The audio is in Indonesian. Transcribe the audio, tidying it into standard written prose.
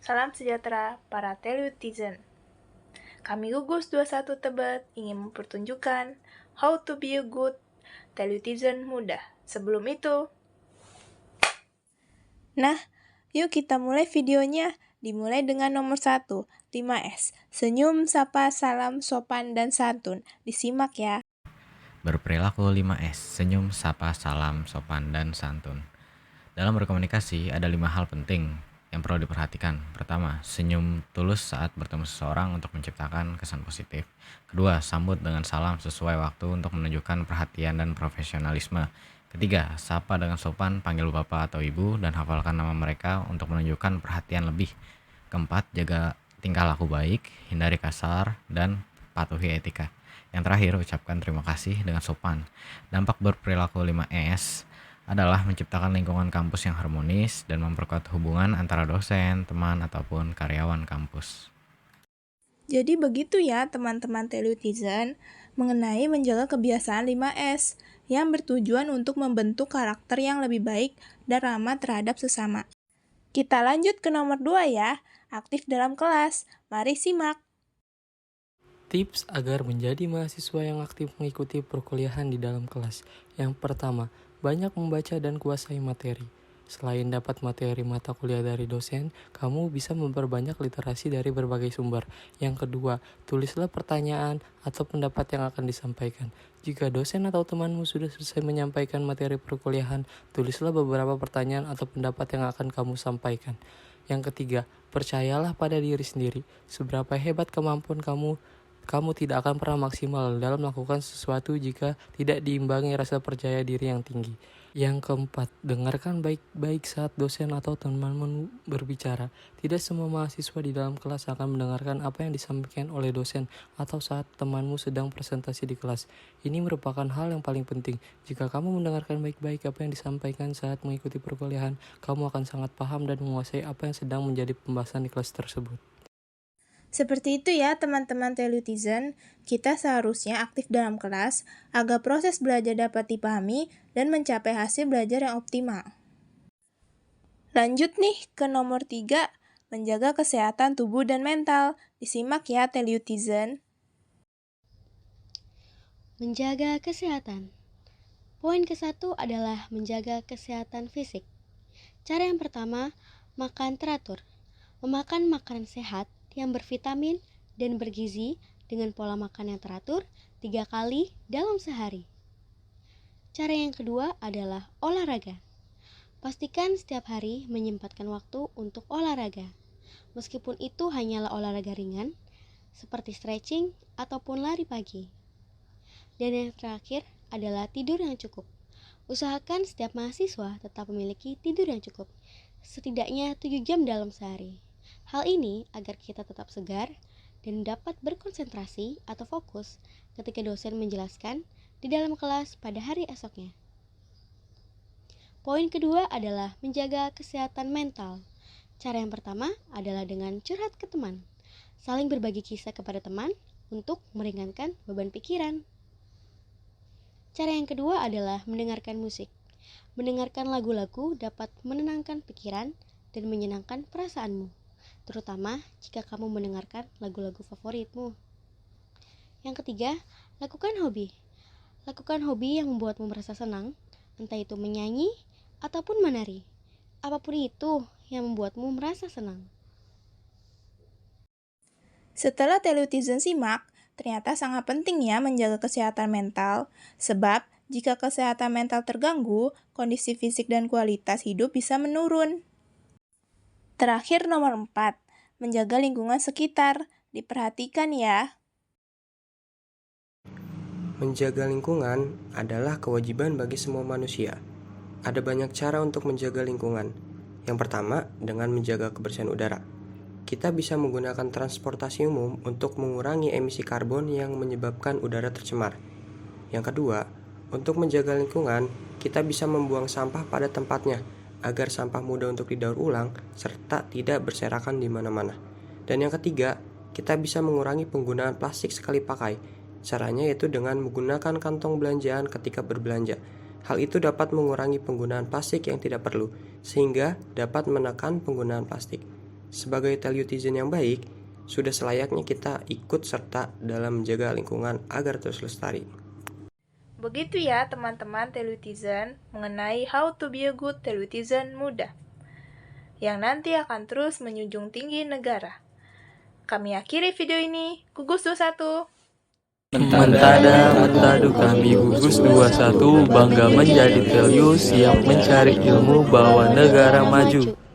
Salam sejahtera para telutizen. Kami gugus 21 Tebet ingin mempertunjukkan how to be a good telutizen muda. Sebelum itu, yuk kita mulai videonya. Dimulai dengan nomor 1, 5S. Senyum, sapa, salam, sopan, dan santun. Disimak ya. Berperilaku 5S, senyum, sapa, salam, sopan, dan santun. Dalam berkomunikasi, ada 5 hal penting yang perlu diperhatikan. Pertama, senyum tulus saat bertemu seseorang untuk menciptakan kesan positif. Kedua, sambut dengan salam sesuai waktu untuk menunjukkan perhatian dan profesionalisme. Ketiga, sapa dengan sopan, panggil bapak atau ibu, dan hafalkan nama mereka untuk menunjukkan perhatian lebih. Keempat, jaga tingkah laku baik, hindari kasar, dan patuhi etika. Yang terakhir, ucapkan terima kasih dengan sopan. Dampak berperilaku 5S adalah menciptakan lingkungan kampus yang harmonis dan memperkuat hubungan antara dosen, teman, ataupun karyawan kampus. Jadi begitu ya teman-teman telutizen mengenai menjaga kebiasaan 5S yang bertujuan untuk membentuk karakter yang lebih baik dan ramah terhadap sesama. Kita lanjut ke nomor 2 ya, aktif dalam kelas. Mari simak. Tips agar menjadi mahasiswa yang aktif mengikuti perkuliahan di dalam kelas. Yang pertama, banyak membaca dan kuasai materi. Selain dapat materi mata kuliah dari dosen, kamu bisa memperbanyak literasi dari berbagai sumber. Yang kedua, tulislah pertanyaan atau pendapat yang akan disampaikan. Jika dosen atau temanmu sudah selesai menyampaikan materi perkuliahan, tulislah beberapa pertanyaan atau pendapat yang akan kamu sampaikan. Yang ketiga, percayalah pada diri sendiri. Seberapa hebat kemampuan kamu tidak akan pernah maksimal dalam melakukan sesuatu jika tidak diimbangi rasa percaya diri yang tinggi. Yang keempat, dengarkan baik-baik saat dosen atau temanmu berbicara. Tidak semua mahasiswa di dalam kelas akan mendengarkan apa yang disampaikan oleh dosen atau saat temanmu sedang presentasi di kelas. Ini merupakan hal yang paling penting. Jika kamu mendengarkan baik-baik apa yang disampaikan saat mengikuti perkuliahan, kamu akan sangat paham dan menguasai apa yang sedang menjadi pembahasan di kelas tersebut. Seperti itu ya teman-teman telutizen, kita seharusnya aktif dalam kelas agar proses belajar dapat dipahami dan mencapai hasil belajar yang optimal. Lanjut nih ke nomor 3, menjaga kesehatan tubuh dan mental. Disimak ya telutizen. Menjaga kesehatan. Poin ke-1 adalah menjaga kesehatan fisik. Cara yang pertama, makan teratur. Memakan makanan sehat yang bervitamin dan bergizi dengan pola makan yang teratur 3 kali dalam sehari. Cara yang kedua adalah olahraga. Pastikan setiap hari menyempatkan waktu untuk olahraga. Meskipun itu hanyalah olahraga ringan, seperti stretching ataupun lari pagi. Dan yang terakhir adalah tidur yang cukup. Usahakan setiap mahasiswa tetap memiliki tidur yang cukup, setidaknya 7 jam dalam sehari. Hal ini agar kita tetap segar dan dapat berkonsentrasi atau fokus ketika dosen menjelaskan di dalam kelas pada hari esoknya. Poin kedua adalah menjaga kesehatan mental. Cara yang pertama adalah dengan curhat ke teman. Saling berbagi kisah kepada teman untuk meringankan beban pikiran. Cara yang kedua adalah mendengarkan musik. Mendengarkan lagu-lagu dapat menenangkan pikiran dan menyenangkan perasaanmu, terutama jika kamu mendengarkan lagu-lagu favoritmu. Yang ketiga, lakukan hobi. Lakukan hobi yang membuatmu merasa senang, entah itu menyanyi ataupun menari. Apapun itu yang membuatmu merasa senang. Setelah telutizen simak, ternyata sangat penting ya menjaga kesehatan mental, sebab jika kesehatan mental terganggu, kondisi fisik dan kualitas hidup bisa menurun. Terakhir nomor 4, menjaga lingkungan sekitar. Diperhatikan ya. Menjaga lingkungan adalah kewajiban bagi semua manusia. Ada banyak cara untuk menjaga lingkungan. Yang pertama, dengan menjaga kebersihan udara. Kita bisa menggunakan transportasi umum untuk mengurangi emisi karbon yang menyebabkan udara tercemar. Yang kedua, untuk menjaga lingkungan, kita bisa membuang sampah pada tempatnya agar sampah mudah untuk didaur ulang serta tidak berserakan di mana-mana. Dan yang ketiga, kita bisa mengurangi penggunaan plastik sekali pakai. Caranya yaitu dengan menggunakan kantong belanjaan ketika berbelanja. Hal itu dapat mengurangi penggunaan plastik yang tidak perlu, sehingga dapat menekan penggunaan plastik. Sebagai telutizen yang baik, sudah selayaknya kita ikut serta dalam menjaga lingkungan agar terus lestari. Begitu ya teman-teman telutizen mengenai how to be a good telutizen muda, yang nanti akan terus menjunjung tinggi negara. Kami akhiri video ini, Gugus 21. Mentada mentadu kami Gugus 21 bangga menjadi Telius siap mencari ilmu bawa negara maju.